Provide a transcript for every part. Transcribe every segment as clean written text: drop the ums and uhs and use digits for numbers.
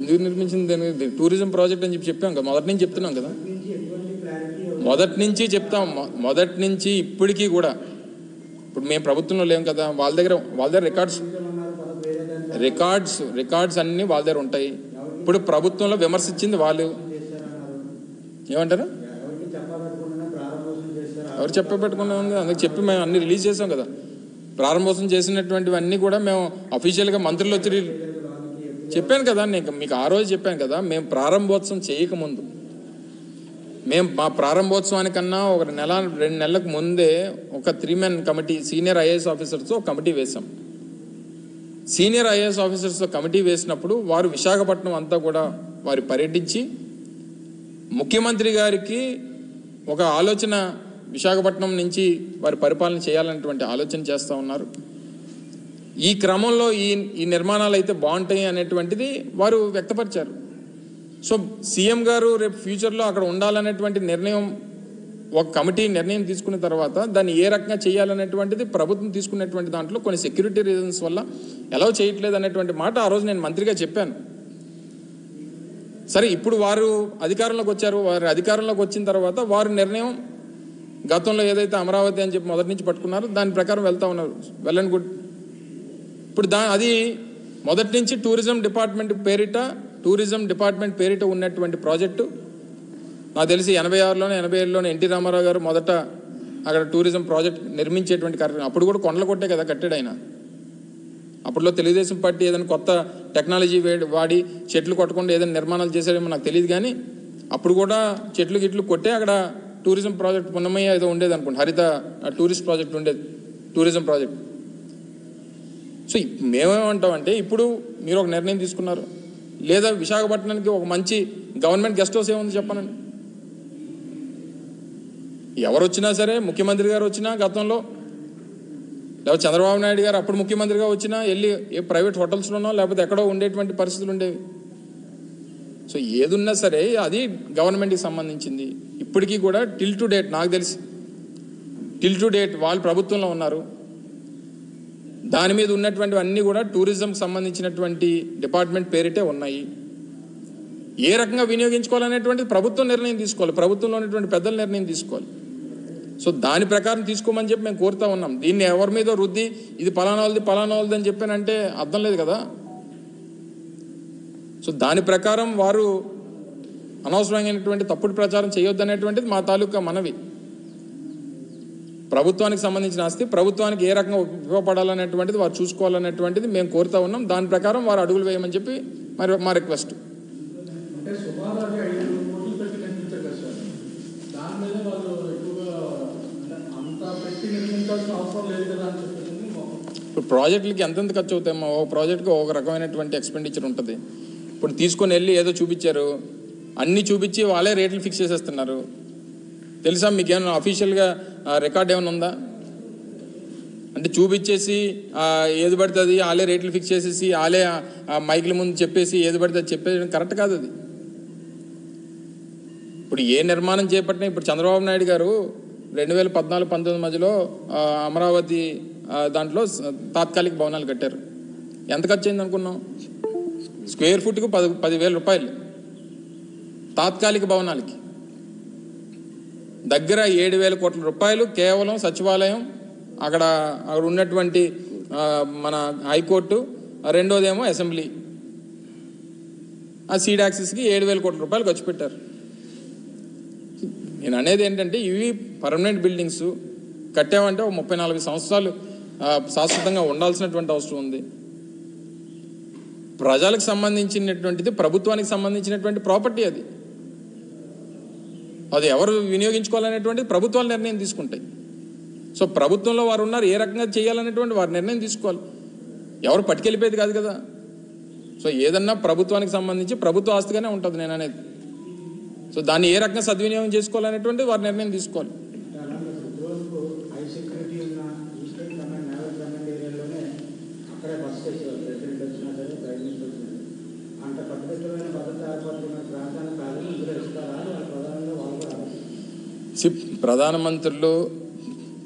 ఎందుకు నిర్మించింది tourism project అని చెప్పాం కదా, మొదటి నుంచి చెప్తున్నాం కదా, మొదటి నుంచి చెప్తాం. మొదటి నుంచి ఇప్పటికీ కూడా ఇప్పుడు మేము ప్రభుత్వంలో లేం కదా, వాళ్ళ దగ్గర రికార్డ్స్ అన్నీ వాళ్ళ దగ్గర ఉంటాయి. ఇప్పుడు ప్రభుత్వంలో విమర్శించింది వాళ్ళు. ఏమంటారు? ఎవరు చెప్పబెట్టుకున్నా ఉంది, అందుకు చెప్పి మేము అన్ని రిలీజ్ చేసాం కదా. ప్రారంభోత్సవం చేసినటువంటివన్నీ కూడా మేము అఫీషియల్గా మంత్రులు వచ్చి చెప్పాను కదా, నేను మీకు ఆ రోజు చెప్పాను కదా. మేము ప్రారంభోత్సవం చేయకముందు, మేము మా ప్రారంభోత్సవానికన్నా ఒక నెల 2 నెలలకు ముందే ఒక 3-man కమిటీ, సీనియర్ ఐఏఎస్ ఆఫీసర్స్తో ఒక కమిటీ వేసాం. సీనియర్ ఐఏఎస్ ఆఫీసర్స్తో కమిటీ వేసినప్పుడు వారు విశాఖపట్నం అంతా కూడా వారు పర్యటించి ముఖ్యమంత్రి గారికి ఒక ఆలోచన, విశాఖపట్నం నుంచి వారి పరిపాలన చేయాలనేటువంటి ఆలోచన చేస్తూ ఉన్నారు. ఈ క్రమంలో ఈ నిర్మాణాలు అయితే బాగుంటాయి అనేటువంటిది వారు వ్యక్తపరిచారు. సో సీఎం గారు రేపు ఫ్యూచర్లో అక్కడ ఉండాలనేటువంటి నిర్ణయం, ఒక కమిటీ నిర్ణయం తీసుకున్న తర్వాత దాన్ని ఏ రకంగా చేయాలనేటువంటిది ప్రభుత్వం తీసుకునేటువంటి దాంట్లో కొన్ని సెక్యూరిటీ రీజన్స్ వల్ల ఎలా చేయట్లేదు అనేటువంటి మాట ఆ రోజు నేను మంత్రిగా చెప్పాను. సరే, ఇప్పుడు వారు అధికారంలోకి వచ్చారు. వారు అధికారంలోకి వచ్చిన తర్వాత వారు నిర్ణయం, గతంలో ఏదైతే అమరావతి అని చెప్పి మొదటి నుంచి పట్టుకున్నారో దాని ప్రకారం వెళ్తూ ఉన్నారు. Well and good. ఇప్పుడు అది మొదటి నుంచి టూరిజం డిపార్ట్మెంట్ పేరిట ఉన్నటువంటి ప్రాజెక్టు. నాకు తెలిసి 86లోనే 87లోనే ఎన్టీ రామారావు గారు మొదట అక్కడ టూరిజం ప్రాజెక్ట్ నిర్మించేటువంటి కార్యక్రమం. అప్పుడు కూడా కొండలు కొట్టే కదా కట్టాడు ఆయన. అప్పట్లో తెలుగుదేశం పార్టీ ఏదైనా కొత్త టెక్నాలజీ వాడి చెట్లు కొట్టకుండా ఏదైనా నిర్మాణాలు చేశాడేమో నాకు తెలియదు, కానీ అప్పుడు కూడా చెట్లు కొట్టే అక్కడ టూరిజం ప్రాజెక్ట్ పున్నమయ్య ఏదో ఉండేది అనుకోండి, హరిత టూరిస్ట్ ప్రాజెక్ట్ ఉండేది, టూరిజం ప్రాజెక్ట్. సో మేమేమంటామంటే, ఇప్పుడు మీరు ఒక నిర్ణయం తీసుకున్నారు, లేదా విశాఖపట్నానికి ఒక మంచి గవర్నమెంట్ గెస్ట్ హౌస్ ఏముంది చెప్పనండి. ఎవరు వచ్చినా సరే, ముఖ్యమంత్రి గారు వచ్చినా గతంలో, లేకపోతే చంద్రబాబు నాయుడు గారు అప్పుడు ముఖ్యమంత్రిగా వచ్చినా వెళ్ళి ఏ ప్రైవేట్ హోటల్స్లోనో లేకపోతే ఎక్కడో ఉండేటువంటి పరిస్థితులు ఉండేవి. సో ఏదున్నా సరే అది గవర్నమెంట్కి సంబంధించింది. ఇప్పటికీ కూడా టిల్ టు డేట్, నాకు తెలిసి టిల్ టు డేట్ వాళ్ళు ప్రభుత్వంలో ఉన్నారు. దాని మీద ఉన్నటువంటి అన్నీ కూడా టూరిజంకి సంబంధించినటువంటి డిపార్ట్మెంట్ పేరిటే ఉన్నాయి. ఏ రకంగా వినియోగించుకోవాలనేటువంటిది ప్రభుత్వం నిర్ణయం తీసుకోవాలి, ప్రభుత్వంలో ఉన్నటువంటి పెద్దల నిర్ణయం తీసుకోవాలి. సో దాని ప్రకారం తీసుకోమని చెప్పి మేము కోరుతా ఉన్నాం. దీన్ని ఎవరి మీద రుద్ది ఇది పలానా వాళ్ళది అని చెప్పానంటే అర్థం లేదు కదా. సో దాని ప్రకారం వారు అనవసరమైనటువంటి తప్పుడు ప్రచారం చేయొద్దు అనేటువంటిది మా తాలూకా మనవి. ప్రభుత్వానికి సంబంధించిన ఆస్తి ప్రభుత్వానికి ఏ రకంగా ఉపయోగపడాలనేటువంటిది వారు చూసుకోవాలనేటువంటిది మేము కోరుతా ఉన్నాం. దాని ప్రకారం వారు అడుగులు వేయమని చెప్పి మరి మా రిక్వెస్ట్. ఇప్పుడు ప్రాజెక్టులకి ఎంతెంత ఖర్చు అవుతాయమ్మా? ఒక ప్రాజెక్ట్కి ఒక రకమైనటువంటి ఎక్స్పెండిచర్ ఉంటుంది. ఇప్పుడు తీసుకొని వెళ్ళి ఏదో చూపించారు, అన్నీ చూపించి వాళ్ళే రేట్లు ఫిక్స్ చేసేస్తున్నారు. తెలుసా మీకు? ఏమైనా అఫీషియల్గా రికార్డ్ ఏమైనా ఉందా? అంటే చూపించేసి ఏది పడుతుంది వాళ్ళే రేట్లు ఫిక్స్ చేసేసి వాళ్ళే మైకుల ముందు చెప్పేసి ఏది పడుతుంది చెప్పేసి కరెక్ట్ కాదు అది. ఇప్పుడు ఏ నిర్మాణం చేపట్టినా, ఇప్పుడు చంద్రబాబు నాయుడు గారు 2014-19 మధ్యలో అమరావతి దాంట్లో తాత్కాలిక భవనాలు కట్టారు. ఎంత ఖర్చు అయింది అనుకున్నాం? స్క్వేర్ ఫుట్కు 10,000 రూపాయలు తాత్కాలిక భవనాలకి. దగ్గర 7,000 కోట్ల రూపాయలు కేవలం సచివాలయం, అక్కడ ఉన్నటువంటి మన హైకోర్టు, రెండోదేమో అసెంబ్లీ, ఆ సీడ్ యాక్సెస్కి 7,000 కోట్ల రూపాయలు ఖర్చు పెట్టారు. నేను అనేది ఏంటంటే, ఇవి పర్మనెంట్ బిల్డింగ్స్ కట్టామంటే ఒక 34 సంవత్సరాలు శాశ్వతంగా ఉండాల్సినటువంటి అవసరం ఉంది. ప్రజలకు సంబంధించినటువంటిది, ప్రభుత్వానికి సంబంధించినటువంటి ప్రాపర్టీ అది. అది ఎవరు వినియోగించుకోవాలనేటువంటిది ప్రభుత్వాలు నిర్ణయం తీసుకుంటాయి. సో ప్రభుత్వంలో వారు ఉన్నారు, ఏ రకంగా చేయాలనేటువంటి వారు నిర్ణయం తీసుకోవాలి. ఎవరు పట్టుకెళ్ళిపోయేది కాదు కదా. సో ఏదన్నా ప్రభుత్వానికి సంబంధించి ప్రభుత్వ ఆస్తిగానే ఉంటుంది నేను అనేది. సో దాన్ని ఏ రకంగా సద్వినియోగం చేసుకోవాలనేటువంటి వారు నిర్ణయం తీసుకోవాలి.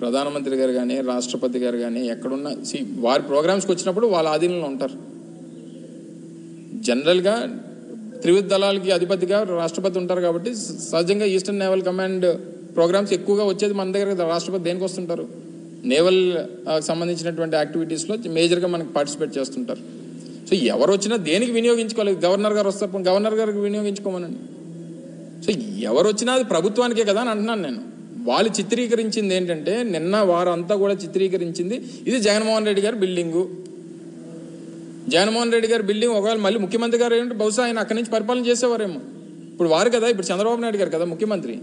ప్రధానమంత్రి గారు కానీ రాష్ట్రపతి గారు కానీ ఎక్కడున్నా వారి ప్రోగ్రామ్స్కి వచ్చినప్పుడు వాళ్ళ ఆధీనంలో ఉంటారు. జనరల్గా త్రివిధ దళాలకి అధిపతిగా రాష్ట్రపతి ఉంటారు కాబట్టి సహజంగా ఈస్టర్న్ నేవల్ కమాండ్ ప్రోగ్రామ్స్ ఎక్కువగా వచ్చేది మన దగ్గర. రాష్ట్రపతి దేనికి వస్తుంటారు? నేవల్ సంబంధించినటువంటి యాక్టివిటీస్లో మేజర్గా మనకి పార్టిసిపేట్ చేస్తుంటారు. సో ఎవరు వచ్చినా దేనికి వినియోగించుకోవాలి? గవర్నర్ గారు వస్తారు, గవర్నర్ గారికి వినియోగించుకోమనండి. సో ఎవరు వచ్చినా అది ప్రభుత్వానికే కదా అని అంటున్నాను నేను. వాళ్ళు చిత్రీకరించింది ఏంటంటే, నిన్న వారంతా కూడా చిత్రీకరించింది ఇది జగన్మోహన్ రెడ్డి గారి బిల్డింగు. జగన్మోహన్ రెడ్డి గారి బిల్డింగ్ ఒకవేళ మళ్ళీ ముఖ్యమంత్రి గారు ఏంటంటే బహుశా ఆయన అక్కడి నుంచి పరిపాలన చేసేవారేమో. ఇప్పుడు వారు కదా, ఇప్పుడు చంద్రబాబు నాయుడు గారు కదా ముఖ్యమంత్రి.